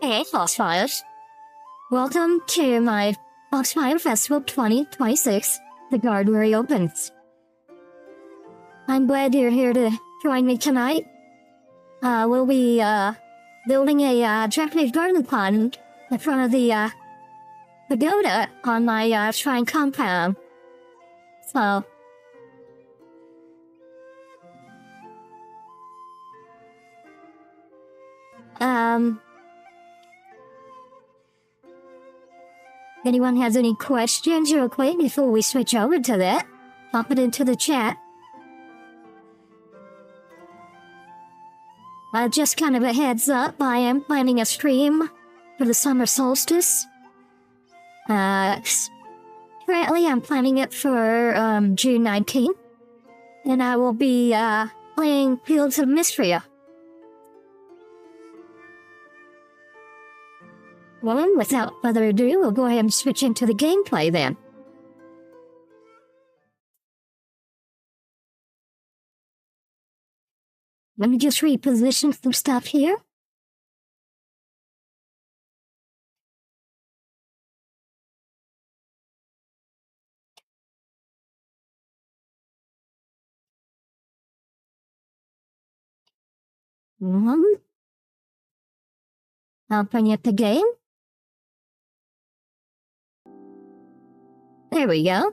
Hey, Foxfires. Welcome to my Foxfire Festival 2026. The garden reopens. I'm glad you're here to join me tonight. We'll be building a Japanese garden pond in front of the pagoda on my shrine compound. So, anyone has any questions real quick before we switch over to that? Pop it into the chat. Just kind of a heads up, I am planning a stream for the summer solstice. Currently I'm planning it for June 19th. And I will be playing Fields of Mystria. Well, without further ado, we'll go ahead and switch into the gameplay then. Let me just reposition some stuff here. I'll bring up the game. There we go.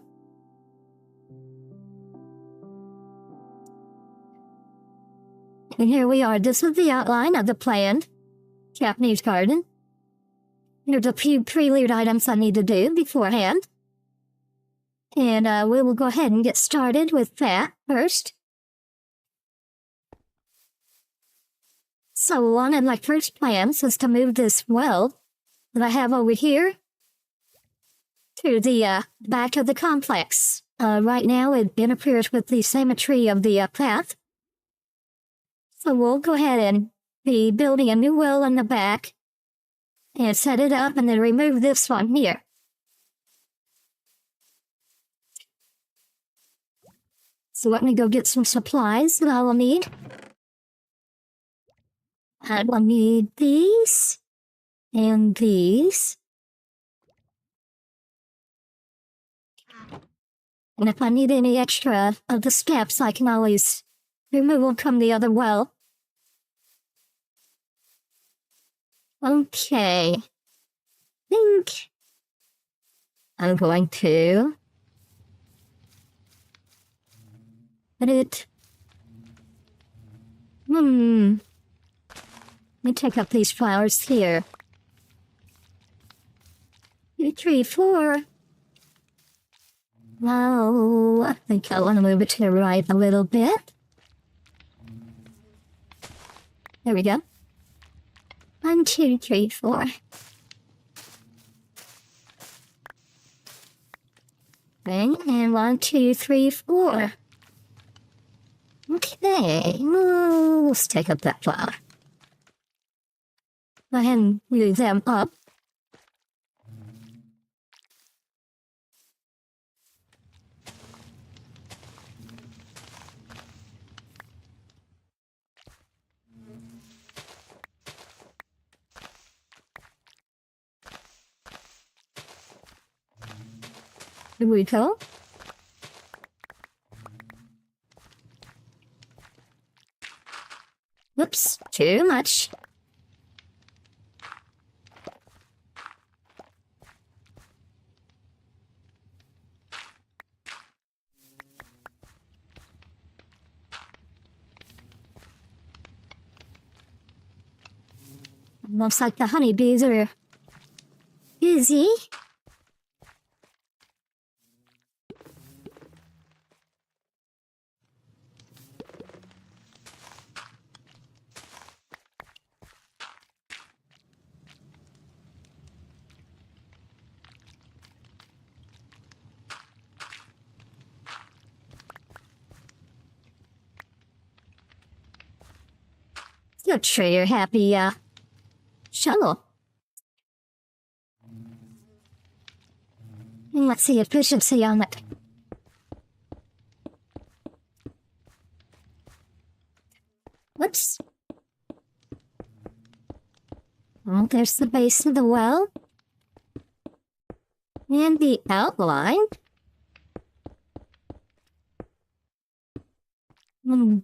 And here we are. This is the outline of the planned Japanese garden. There's a few prelude items I need to do beforehand. And we will go ahead and get started with that first. So one of my first plans is to move this well that I have over here to the back of the complex. Right now it interferes with the symmetry of the path. So we'll go ahead and be building a new well in the back and set it up and then remove this one here. So let me go get some supplies that I will need. I will need these and these. And if I need any extra of the steps, I can always remove them from the other well. Okay. I think I'm going to put it. Let me take up these flowers here. 2, 3, 4. No, I think I want to move it to the right a little bit. There we go. 1, 2, 3, 4. Okay, and 1, 2, 3, 4. Okay, let's take up that flower. Go ahead and move them up. Here we go. Whoops, too much. Looks like the honeybees are busy. Good, sure you're happy, shuttle. And let's see efficiency on it. Whoops. Oh, there's the base of the well. And the outline. Hmm.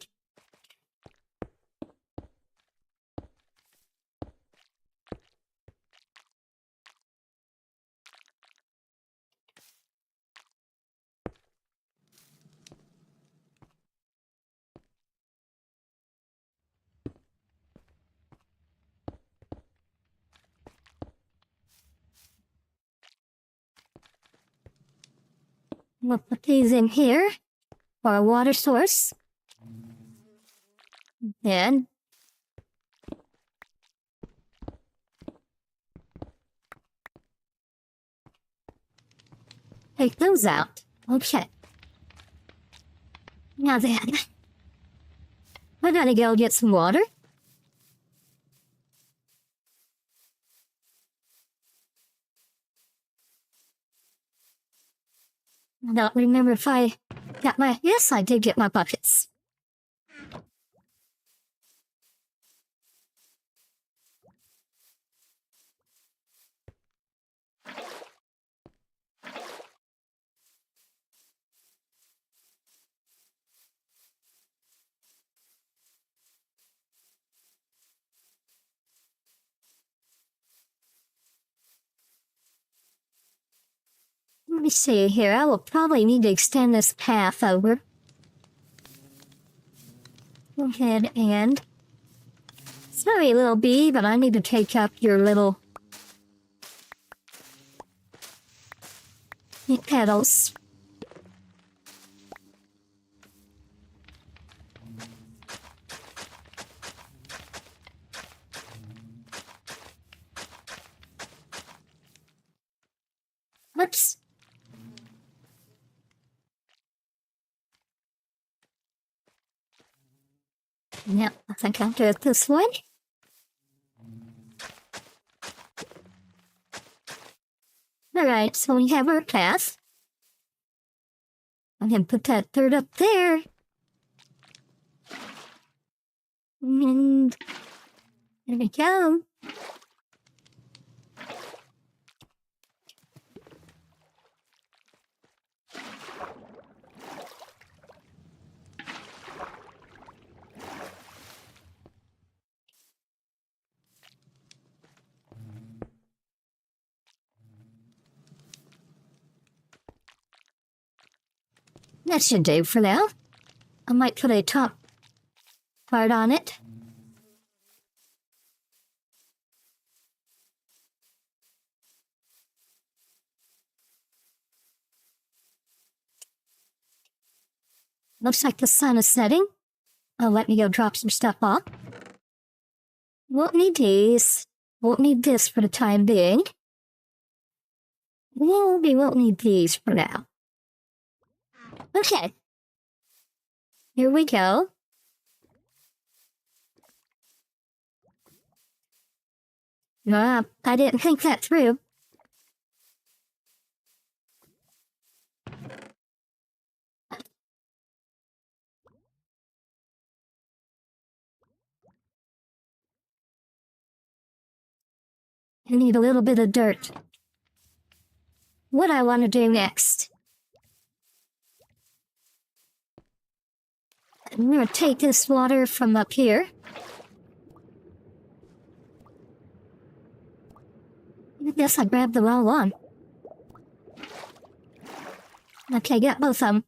We'll put these in here for a water source. Then take those out. Okay. Now then, we're gonna go get some water. I don't remember if I got my... Yes, I did get my buckets. Let me see here. I will probably need to extend this path over. Go ahead and... Sorry, little bee, but I need to take up your little... petals. Oops. Yep, I think I'll do it this way. Alright, so we have our path. I'm gonna put that dirt up there. And there we go. That should do for now. I might put a top part on it. Looks like the sun is setting. Oh, let me go drop some stuff off. Won't need these. Won't need this for the time being. We won't need these for now. Okay. Here we go. I didn't think that through. I need a little bit of dirt. What I want to do next. I'm going to take this water from up here. I guess I grabbed the wrong one. Okay, got both of them.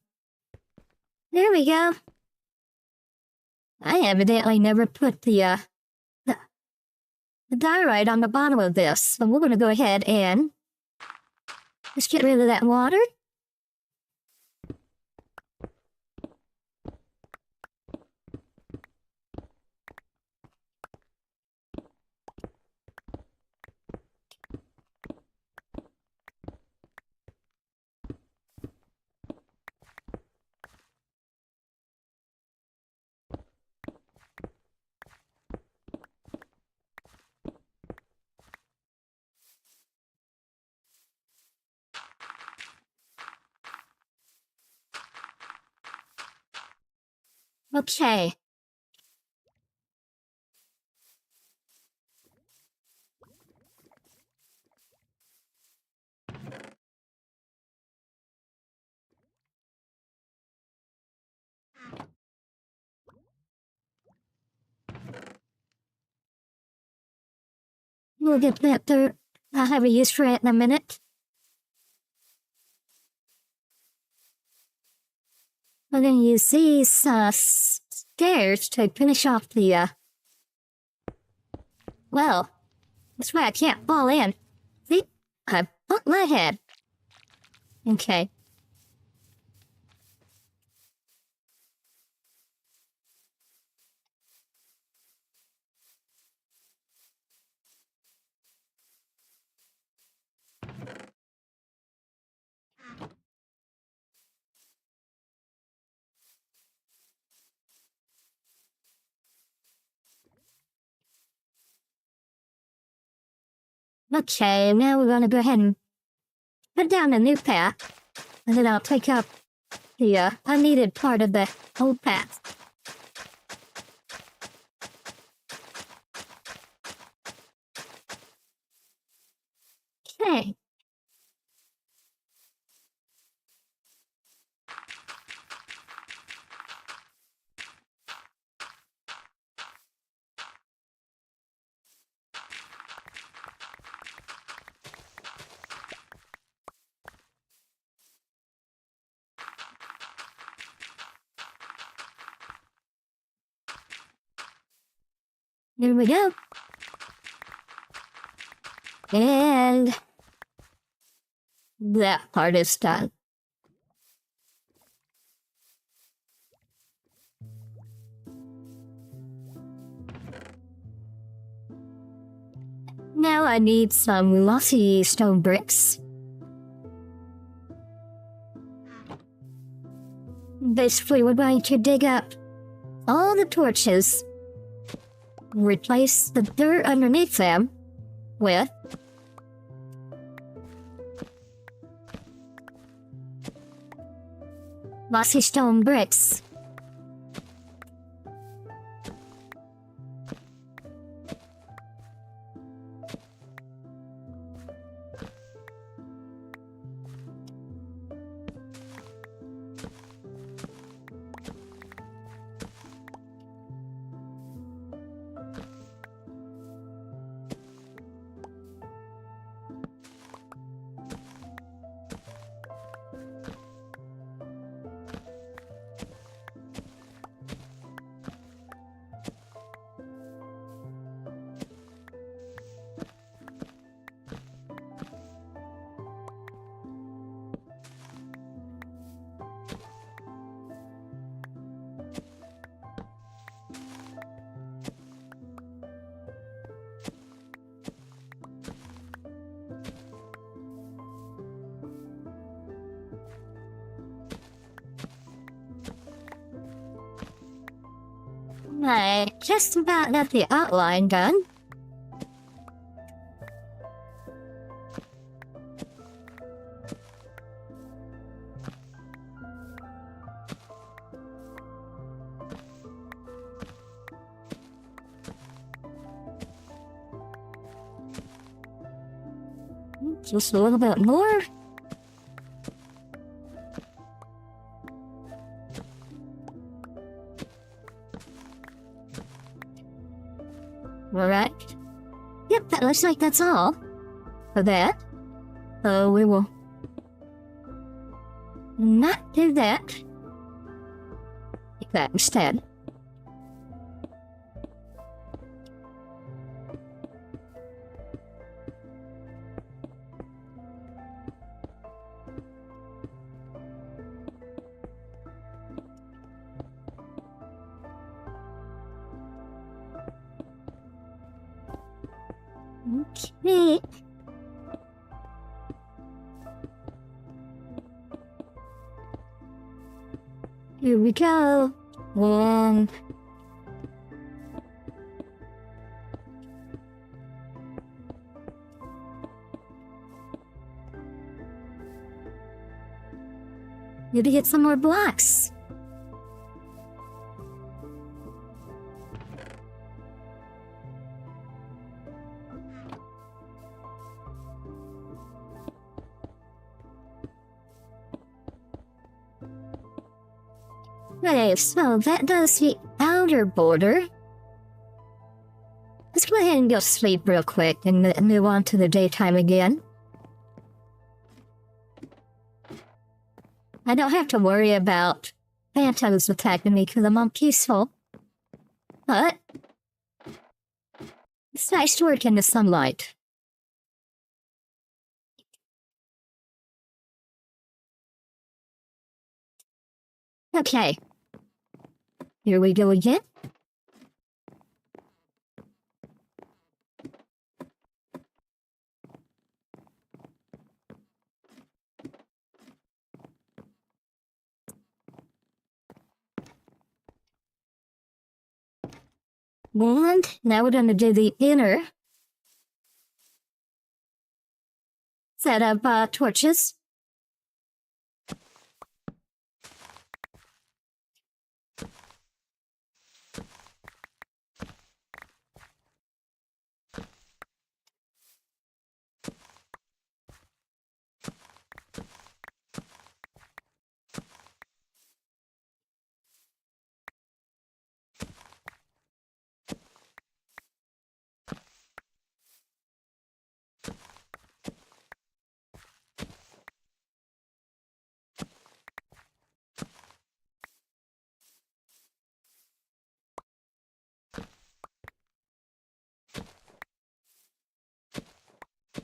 There we go. I evidently never put the diorite on the bottom of this. So we're going to go ahead and just get rid of that water. Okay. We'll get that dirt. I'll have a use for it in a minute. I'm gonna use these stairs to finish off the well, that's why I can't fall in. See? I bumped my head. Okay. Okay, now we're gonna go ahead and put down a new path, and then I'll take up the unneeded part of the old path. Okay. There we go. And that part is done. Now I need some glossy stone bricks. Basically, we're going to dig up all the torches, replace the dirt underneath them with glossy stone bricks. Right, just about got the outline done. Just a little bit more. Alright. Yep, that looks like that's all for that. So we will not do that. Take that instead. Okay. Here we go. One. Need to get some more blocks. Okay, so that does the outer border. Let's go ahead ahead and go sleep real quick and then move on to the daytime again. I don't have to worry about phantoms attacking me because I'm on peaceful. But it's nice to work in the sunlight. Okay. Here we go again. And now we're going to do the inner set of torches.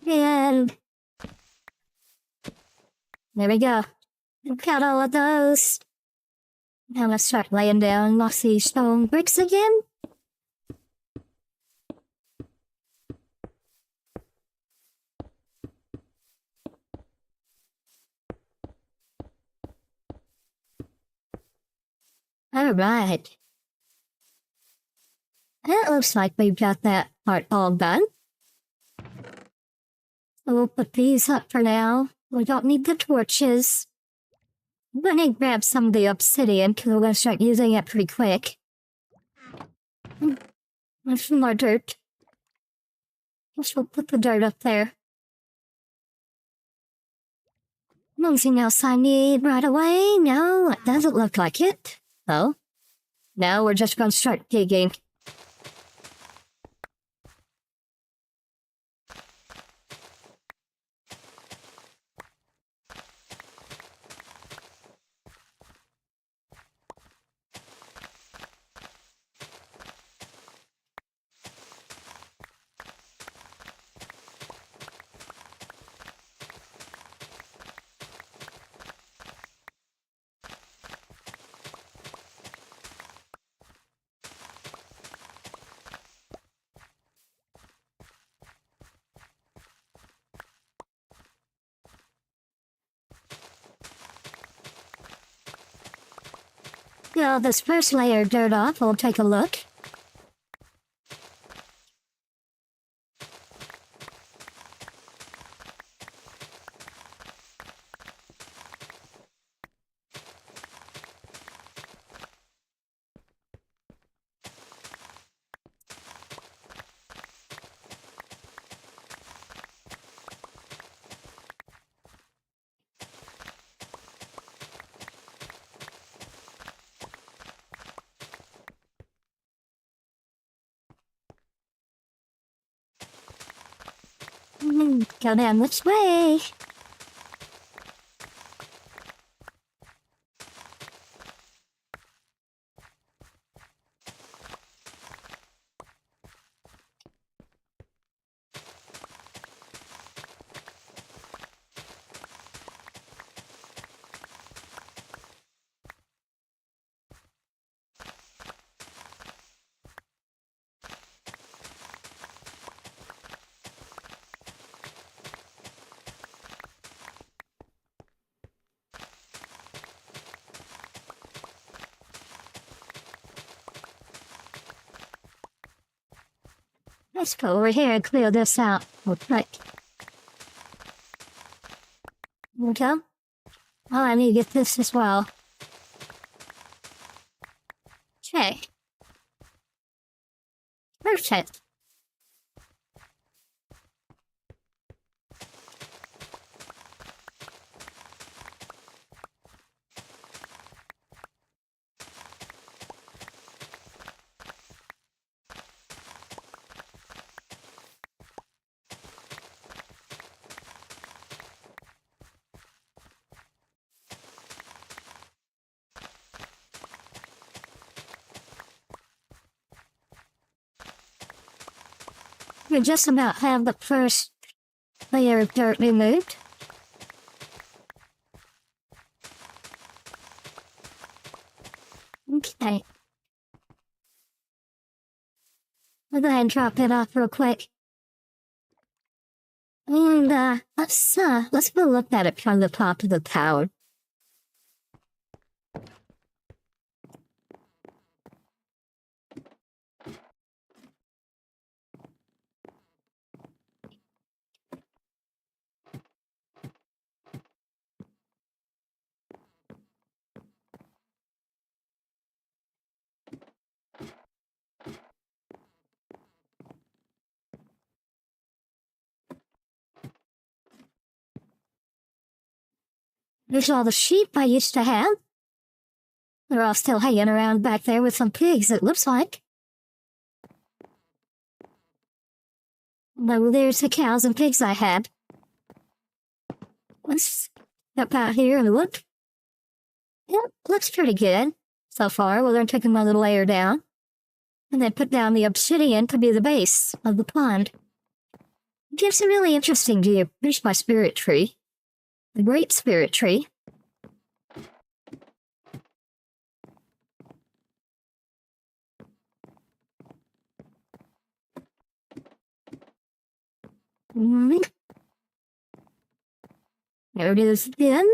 And there we go. Got all of those. Now let's start laying down mossy stone bricks again. Alright. It looks like we've got that part all done. So we'll put these up for now. We don't need the torches. I'm gonna grab some of the obsidian because we're gonna start using it pretty quick. There's some more dirt. Guess we'll put the dirt up there. Anything else I need right away? No, it doesn't look like it. Oh. Now we're just gonna start digging. Well, this first layer of dirt off, we'll take a look. Go down this way. Let's go over here and clear this out. Okay. Okay. Oh, I need to get this as well. Okay. Perfect. We just about have the first layer of dirt removed. Okay. I'll go ahead and drop it off real quick. And, let's go look at it from the top of the tower. There's all the sheep I used to have. They're all still hanging around back there with some pigs, it looks like. No, there's the cows and pigs I had. Let's step out here and look. Yep, looks pretty good so far. We're going to take another layer down. And then put down the obsidian to be the base of the pond. It gives a really interesting view. Here's my spirit tree. The great spirit tree. There it is again.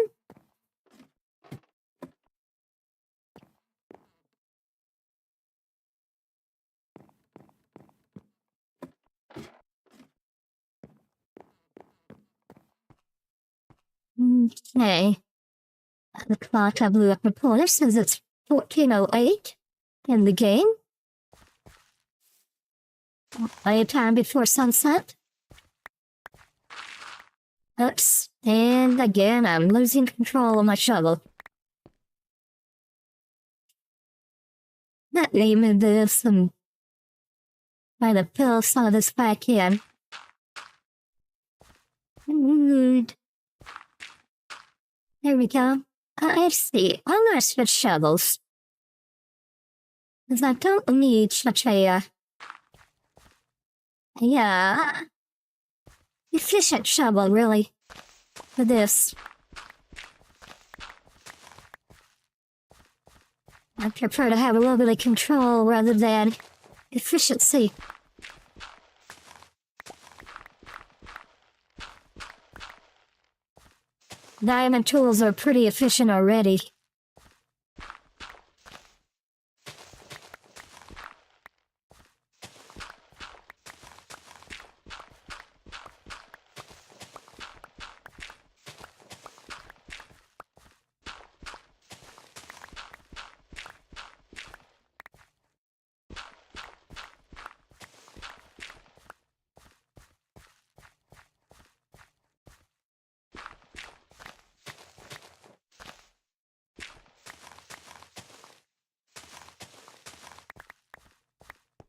Okay. The clock I blew up before says it's 14:08 in the game. Plenty of time before sunset. Oops. And again, I'm losing control of my shovel. Let me move this and try to fill some of this back in. There we go. I see. I'm gonna switch shovels. Because I don't need such a, efficient shovel, really, for this. I prefer to have a little bit of control rather than efficiency. Diamond tools are pretty efficient already.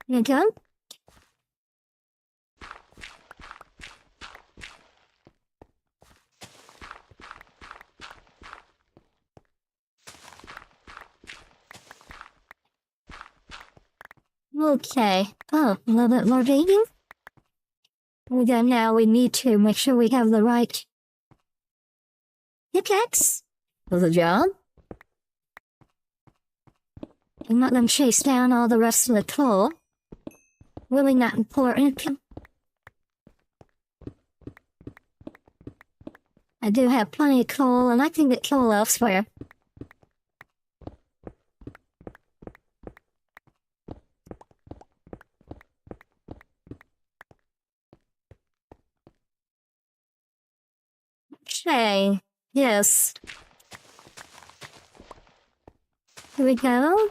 Here you go. Okay. Oh, a little bit more digging. We go now. We need to make sure we have the right pickaxe for the job. And let them chase down all the rest of the coal. Really not important. I do have plenty of coal, and I can get coal elsewhere. Okay, yes. Here we go.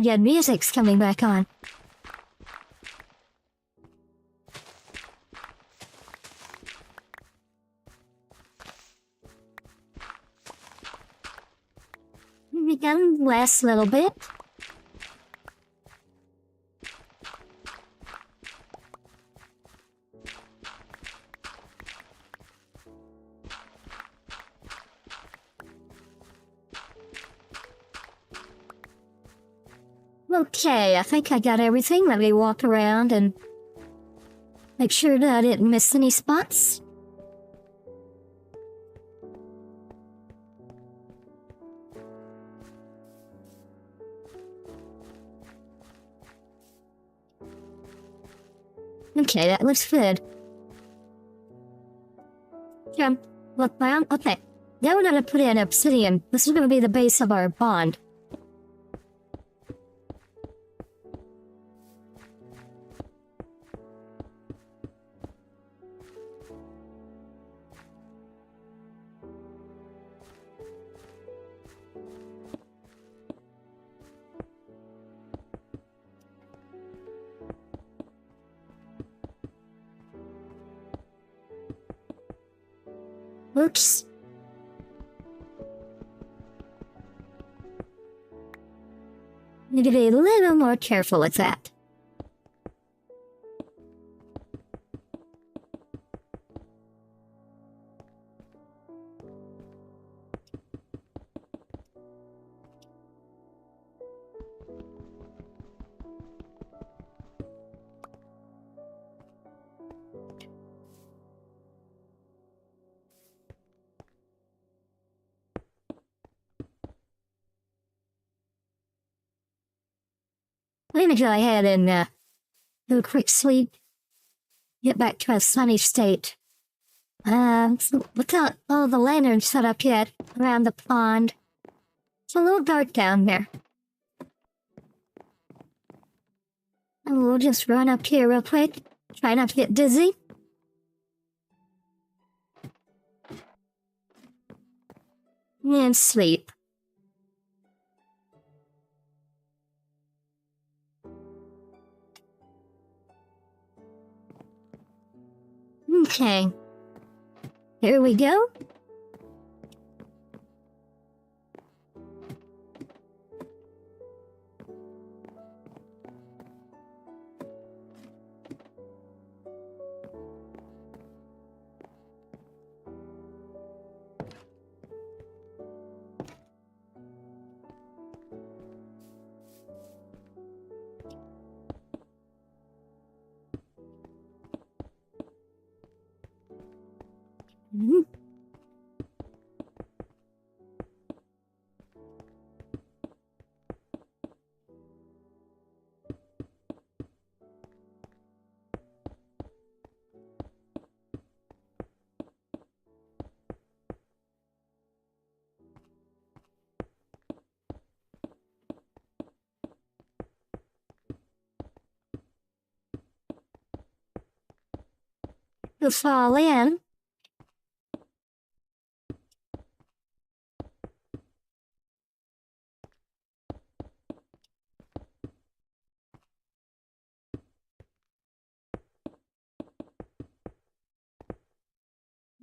yeah, music's coming back on. Again, last little bit. Okay, I think I got everything. Let me walk around and make sure that I didn't miss any spots. Okay, that looks good. Look down. Okay, now we're gonna put in obsidian. This is gonna be the base of our bond. Oops. Need to be a little more careful with that. I'm gonna go ahead and do a quick sleep. Get back to a sunny state. So without all the lanterns set up yet around the pond. It's a little dark down there. And we'll just run up here real quick. Try not to get dizzy. And sleep. Okay. Here we go. Mhm. We'll fall in.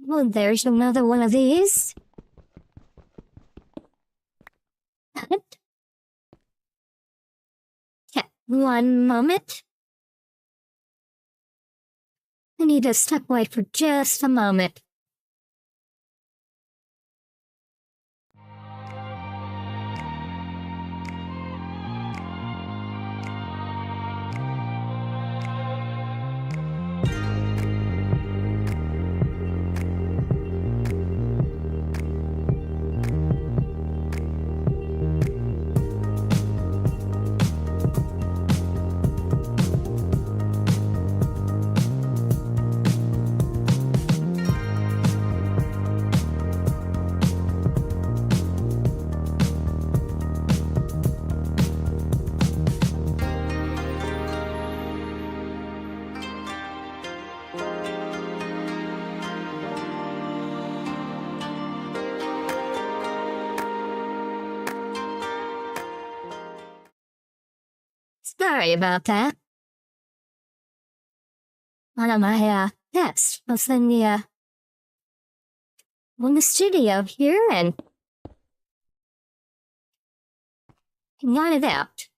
Well, there's another one of these. Okay, one moment. I need to step away for just a moment. Sorry about that. One of my pets was in the studio here and got it out.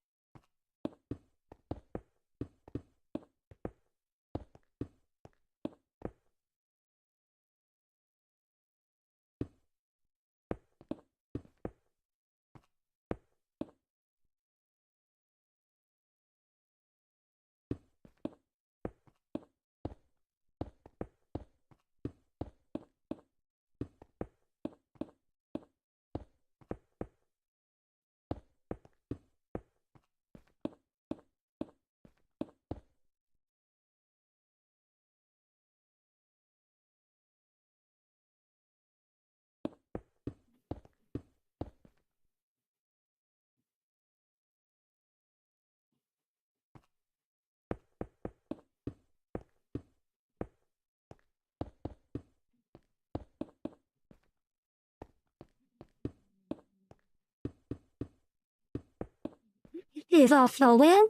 He's also in.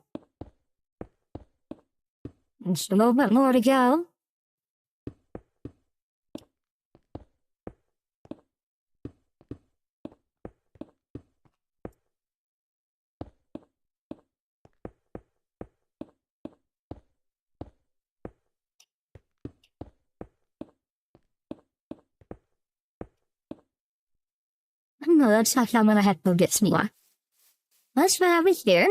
Just a little bit more to go. No, that's not I'm gonna have to go get some more. Let's have it here.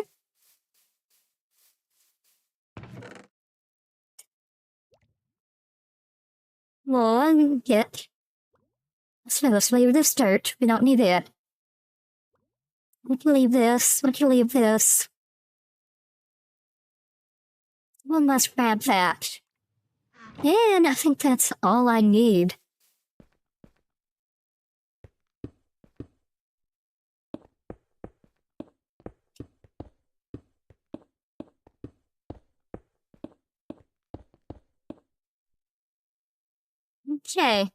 We'll get. Let's leave this dirt. We don't need it. We can leave this. We can leave this. One less grab that. And I think that's all I need. Okay.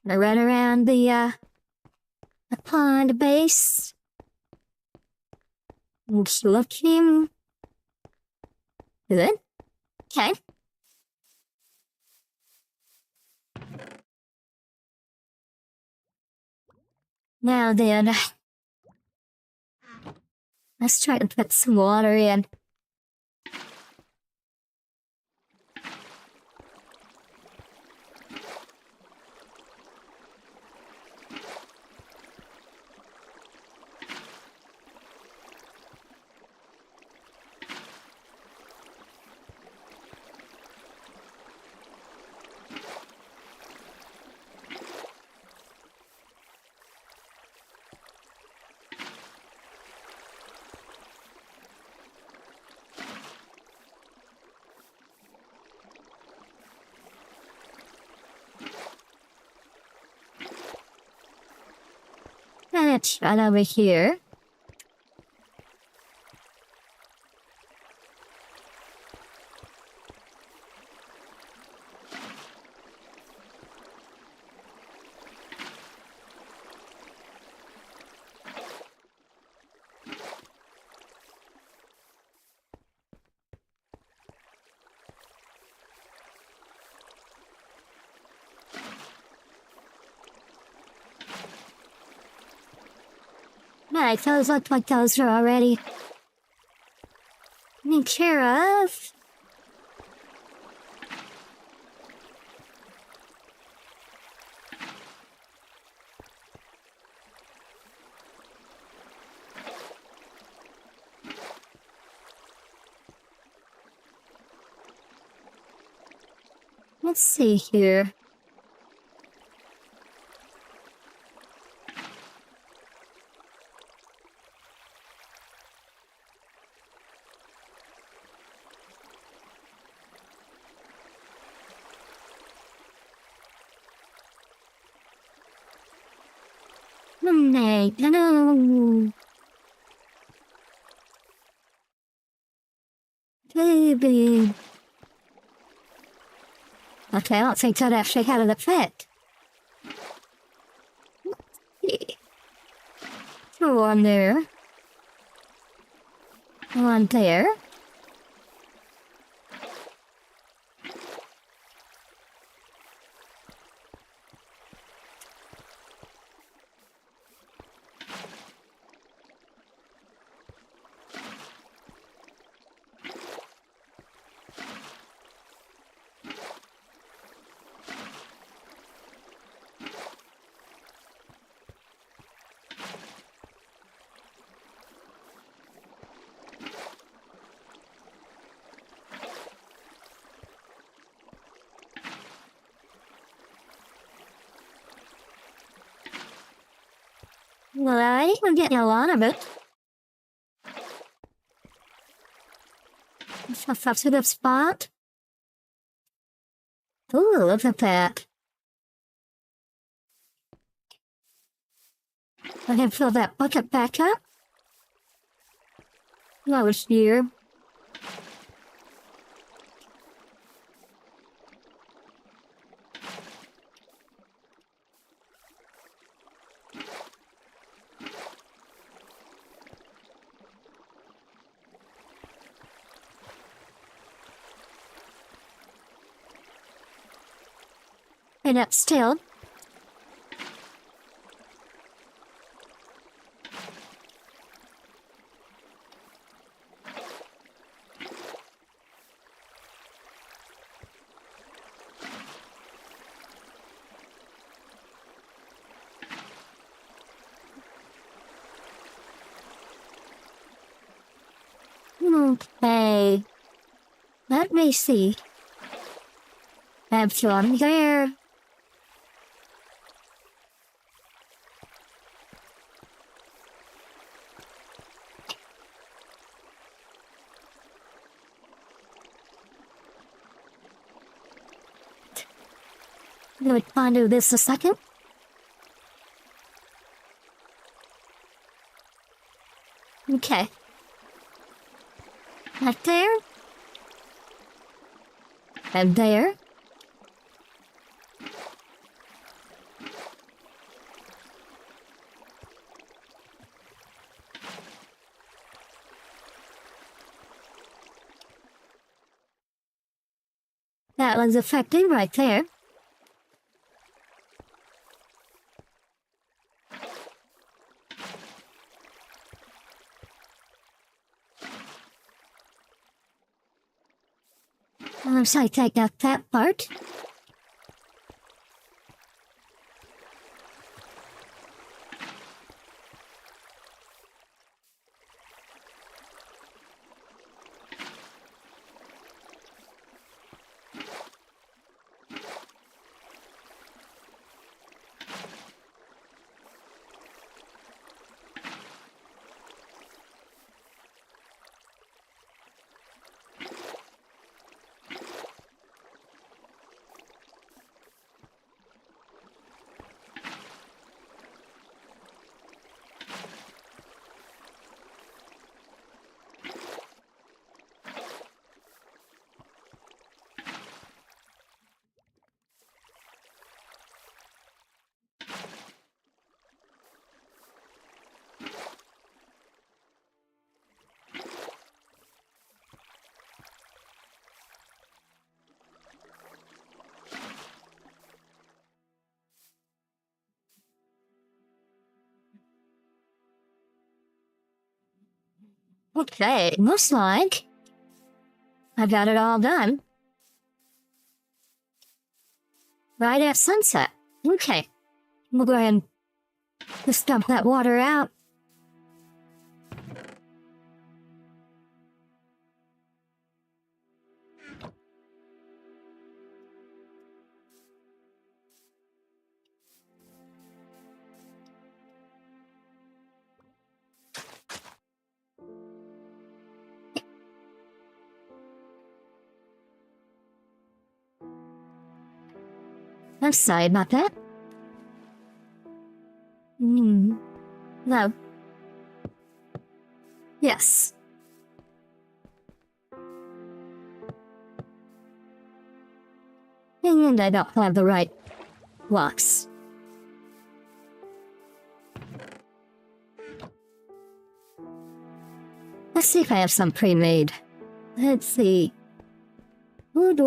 I run around the pond base. Just looking. Good. Okay. Now then, let's try to put some water in. And it's right over here. Right, those look like those are already taken care of. Let's see here. No. Baby. Okay, I don't think that actually had an effect. Go on there. One there. Well, I think we're getting a lot of it. That's a good spot. Ooh, look at that. I can fill that bucket back up. That was here. And up still. Okay. Let me see. Have some there. I'm gonna do this a second. Okay. Right there. And there. That one's effective right there. So I take out that part. Okay, looks like I got it all done. Right at sunset. Okay, we'll go ahead and just dump that water out. I'm sorry about that. No. Yes. And I don't have the right blocks. Let's see if I have some pre-made. Let's see. Wood.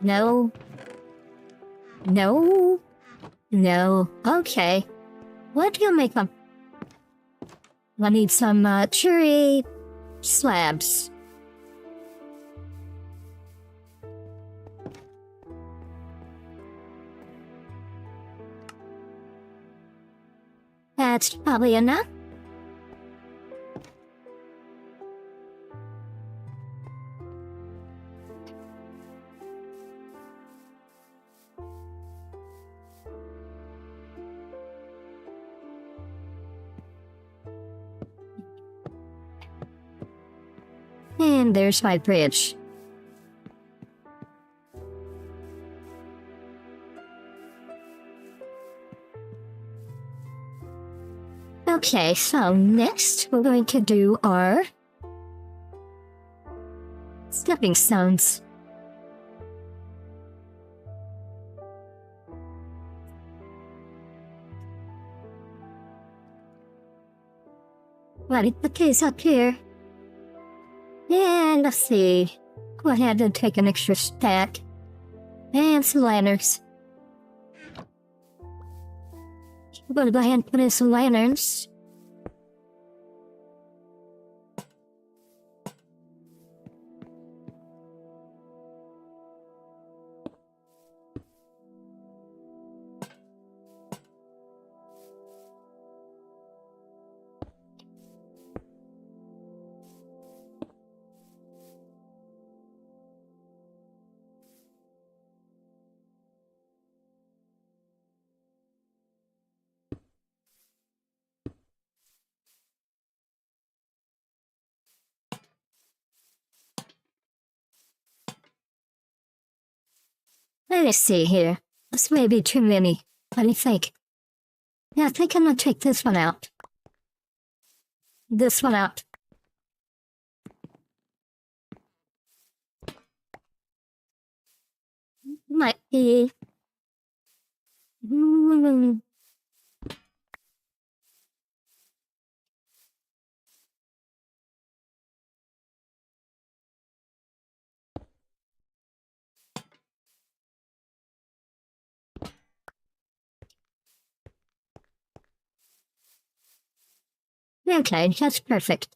No. No. No. Okay. What do you make them? I need some cherry slabs. That's probably enough. And there's my bridge. Okay, so next we're going to do our stepping stones. Let me put these up here. And let's see. Go ahead and take an extra stack. And some lanterns. I'm gonna go ahead and put in some lanterns. Let me see here. This may be too many. What do you think? Yeah, I think I'm gonna take this one out. This one out. Might be. Okay, that's perfect.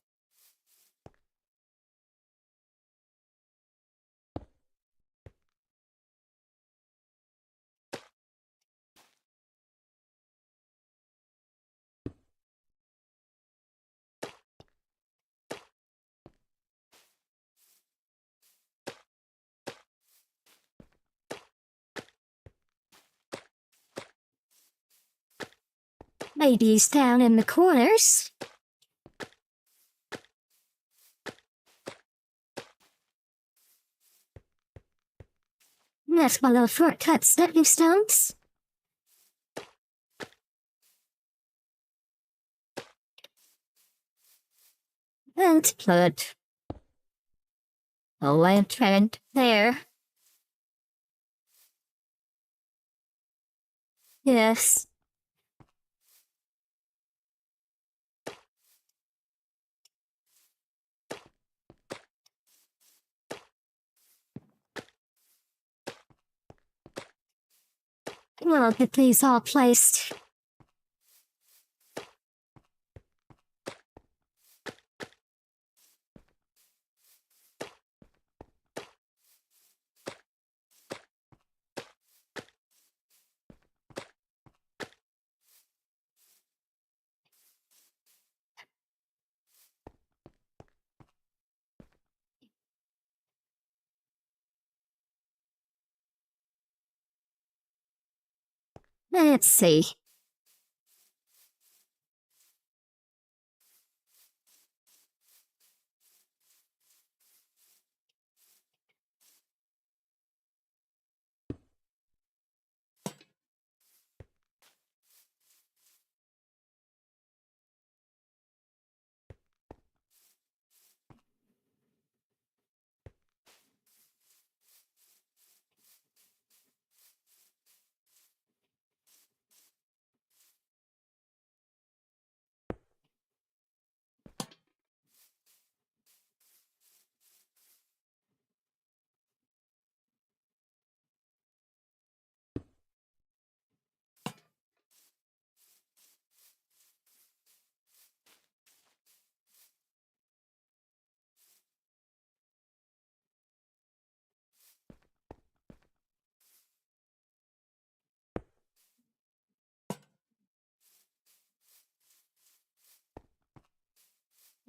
Lay these down in the corners. That's my little shortcut stepping stones. And put a lantern there. Yes. We'll get these all placed. Let's see.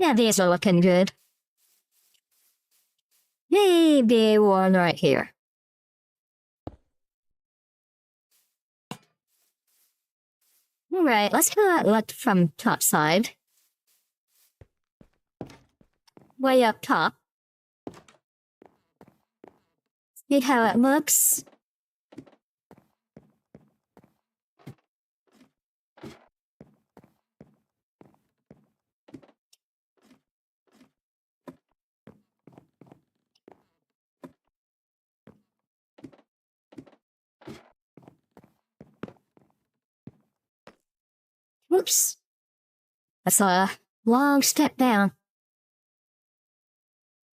Yeah, these are looking good. Maybe one right here. Alright, let's go look from top side. Way up top. See how it looks. Oops. That's a long step down.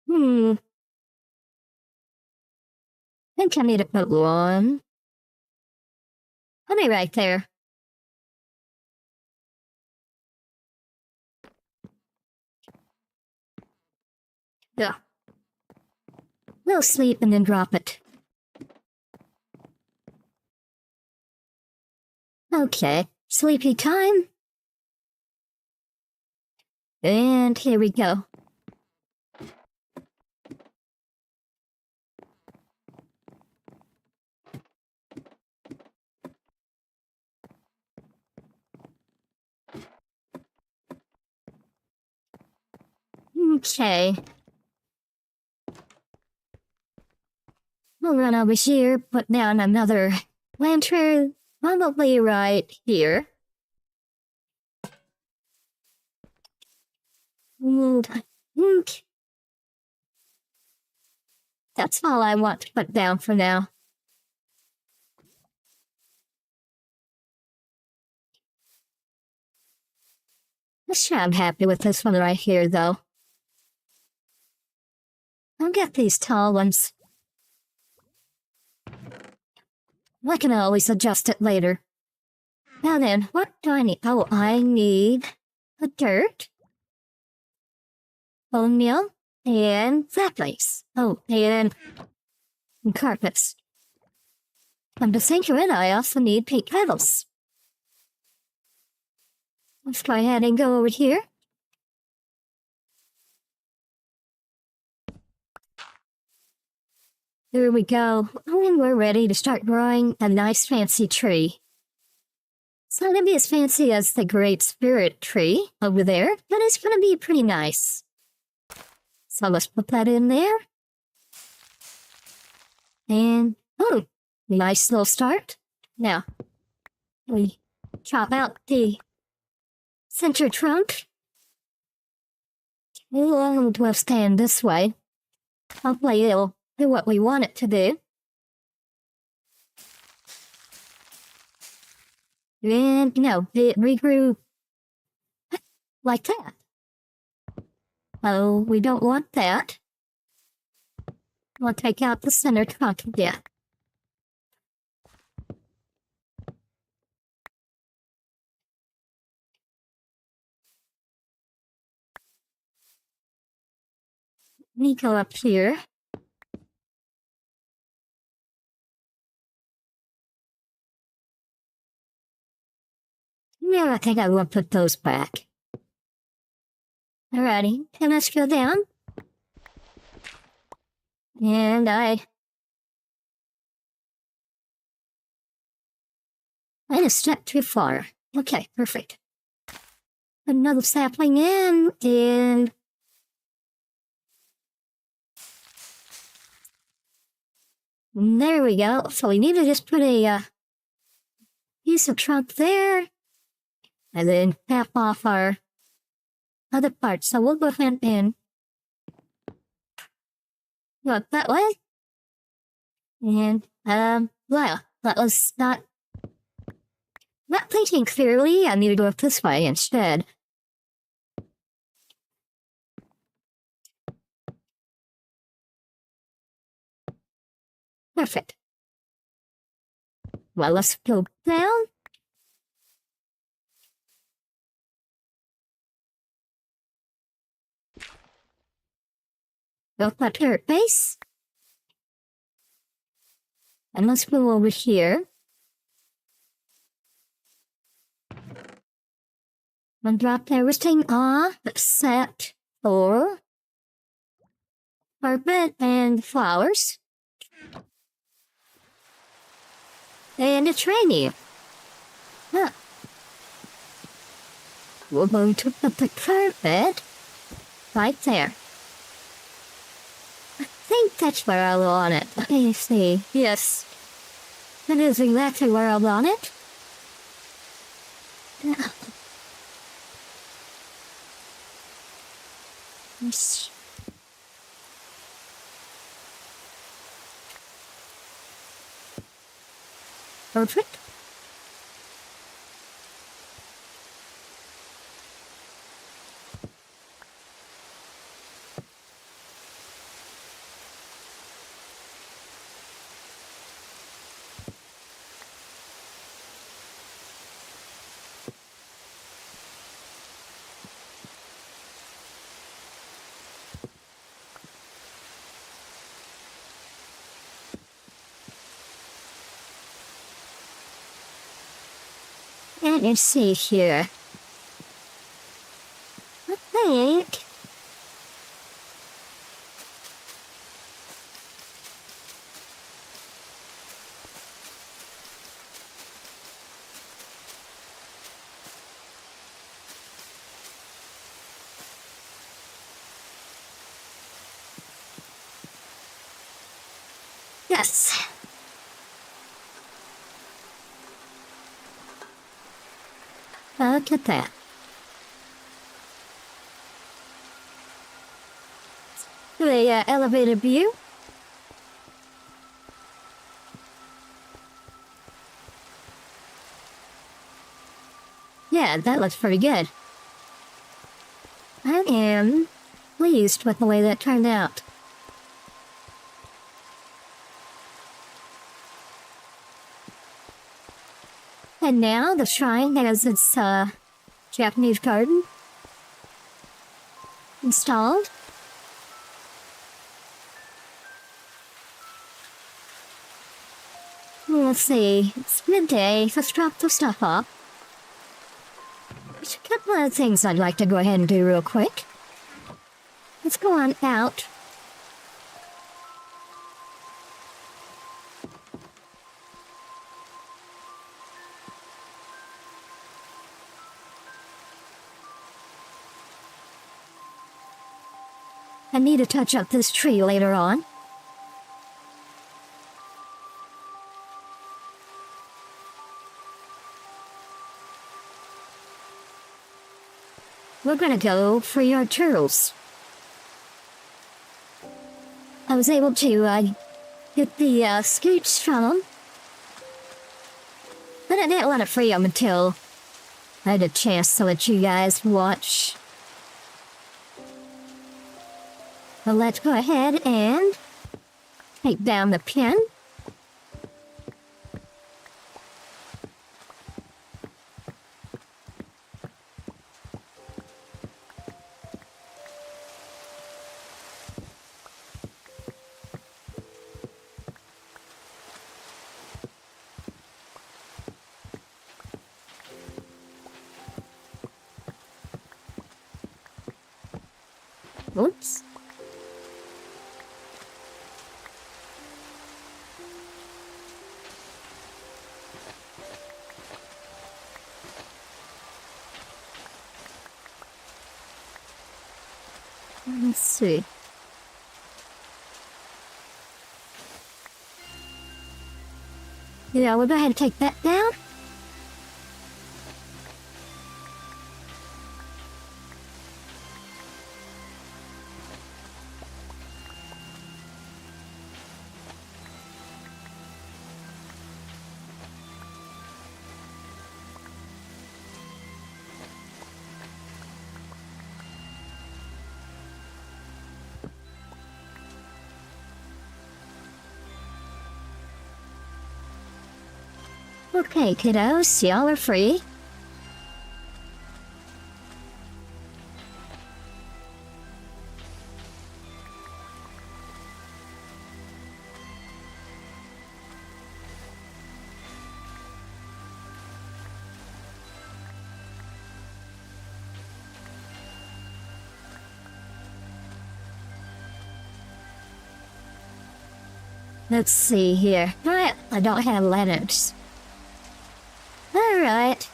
I think I need to put one. I'll be right there. Yeah. We'll sleep and then drop it. Okay, sleepy time. And here we go. Okay. We'll run over here, put down another lantern, probably right here. That's all I want to put down for now. I'm happy with this one right here, though. I'll get these tall ones. I can always adjust it later. Now then, what do I need? Oh, I need the dirt, bone meal, and flat place. Oh, and carpets. Come to think of it, I also need pink petals. Let's go ahead and go over here. There we go. And we're ready to start growing a nice fancy tree. It's not going to be as fancy as the Great Spirit tree over there, but it's going to be pretty nice. So let's put that in there. And, oh, nice little start. Now, we chop out the center trunk. We'll stand this way. Hopefully it'll do what we want it to do. And, it regrew like that. Oh, we don't want that. We'll take out the center trunk again. We go up here. Yeah, I think I will put those back. Alrighty, and let's go down. And I just stepped too far. Okay, perfect. Another sapling in, and there we go. So we need to just put a piece of trunk there, and then tap off our other part. So we'll go ahead and go up that way. And, well, that was not thinking clearly. I need to go up this way instead. Perfect. Well, let's go down. Built that dirt base. And let's go over here. And drop everything off except or carpet and flowers, and a trainee. Huh. We're going to put the carpet right there. I think that's where I want it. Let me see. Yes, that is exactly where I want it. Yes. Perfect. Let me see here. I think yes. Look at that. The elevated view. Yeah, that looks pretty good. I am pleased with the way that turned out. And now the shrine has its Japanese garden installed. Let's see, it's midday. Let's drop the stuff off. There's a couple of things I'd like to go ahead and do real quick. Let's go on out. I need to touch up this tree later on. We're gonna go for your turtles. I was able to get the scoots from them, but I didn't want to free them until I had a chance to let you guys watch. So let's go ahead and take down the pin. Oops. Let's see. Yeah, we'll go ahead and take that down. Okay, kiddos, y'all are free. Let's see here. Right, I don't have letters. Alright.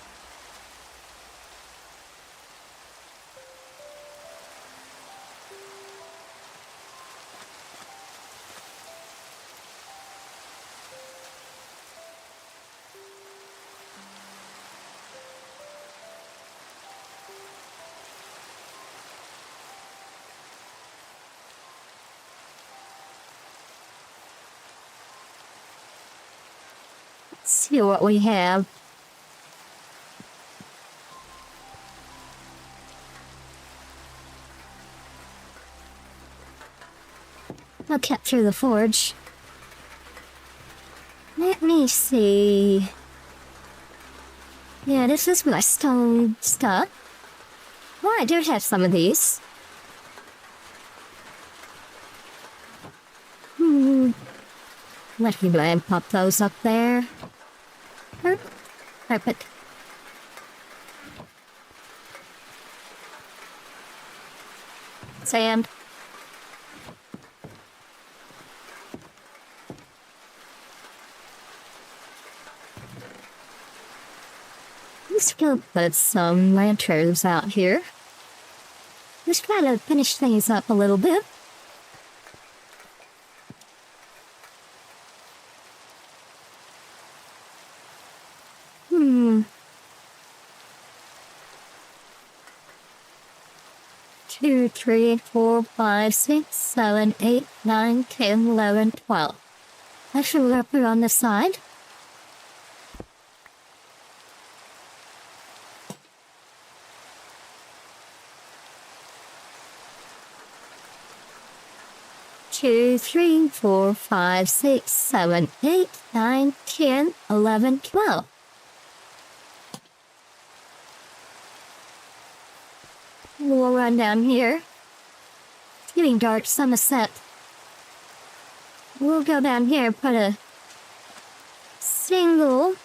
Let's see what we have. I'll capture the forge. Let me see. Yeah, this is my stone stuff. Oh, I do have some of these. Let me go ahead and pop those up there. Perfect. Sand. Let's go put some lanterns out here. Just try to finish things up a little bit. Two, 3, 4, 5, 6, 7, 8, 9, 10, 11, 12. I should wrap it on the side. Two, 3, 4, 5, 6, 7, 8, 9, 10, 11, 12. We'll run down here. It's getting dark, sun is set. We'll go down here and put a single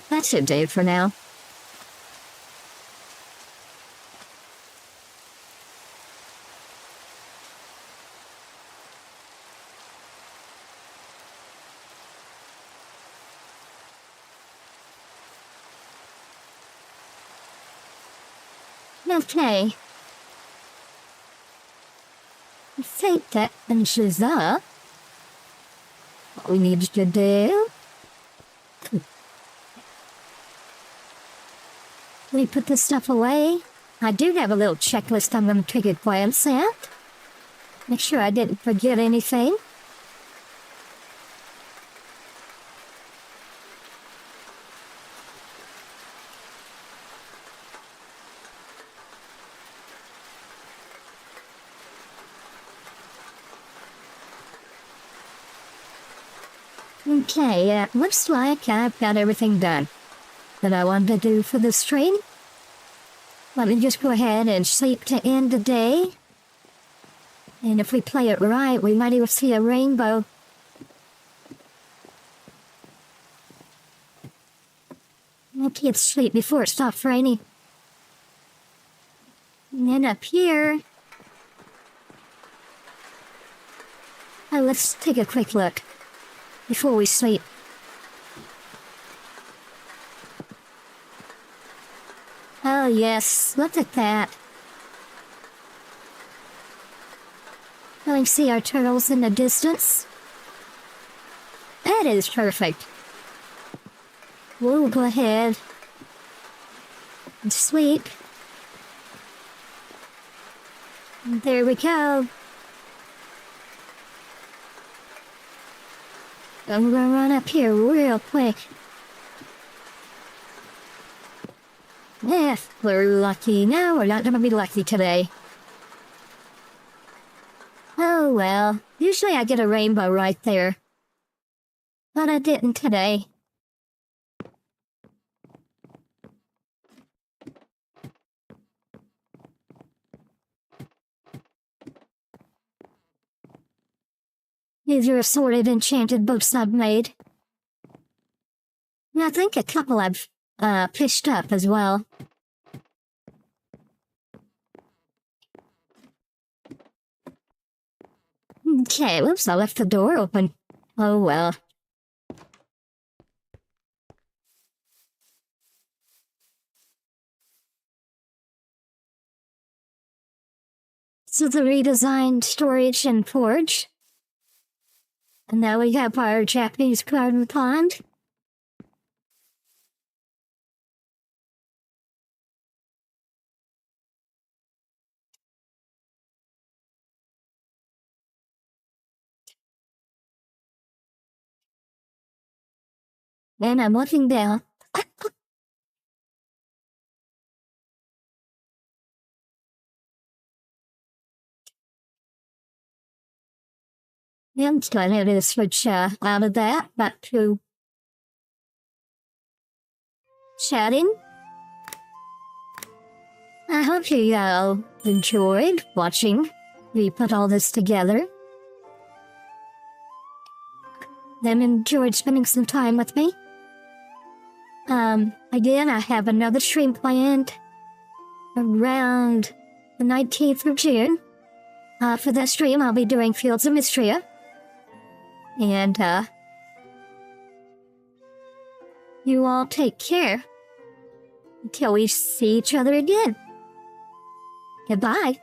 that should do for now. Okay. I think that finishes up what we need to do. Let me put this stuff away. I do have a little checklist I'm going to take a glance at. Make sure I didn't forget anything. Okay, it looks like I've got everything done that I wanted to do for the stream. Let me just go ahead and sleep to end the day. And if we play it right, we might even see a rainbow. I can't sleep before it stops raining. And then up here... Oh, let's take a quick look before we sleep. Oh yes, look at that. I can see our turtles in the distance. That is perfect. We'll go ahead and sleep. And there we go. I'm gonna run up here real quick. If we're lucky. No, we're not gonna be lucky today. Oh well, usually I get a rainbow right there. But I didn't today. These are assorted enchanted books I've made. And I think a couple I've pitched up as well. Okay, whoops, I left the door open. Oh well. So the redesigned storage and forge. And now we have our Japanese garden pond. And I'm looking down. I'm trying to switch out of that back to chatting. I hope you all enjoyed watching me put all this together. Then enjoyed spending some time with me. Again, I have another stream planned around the 19th of June. For that stream, I'll be doing Fields of Mystria. And, you all take care until we see each other again. Goodbye.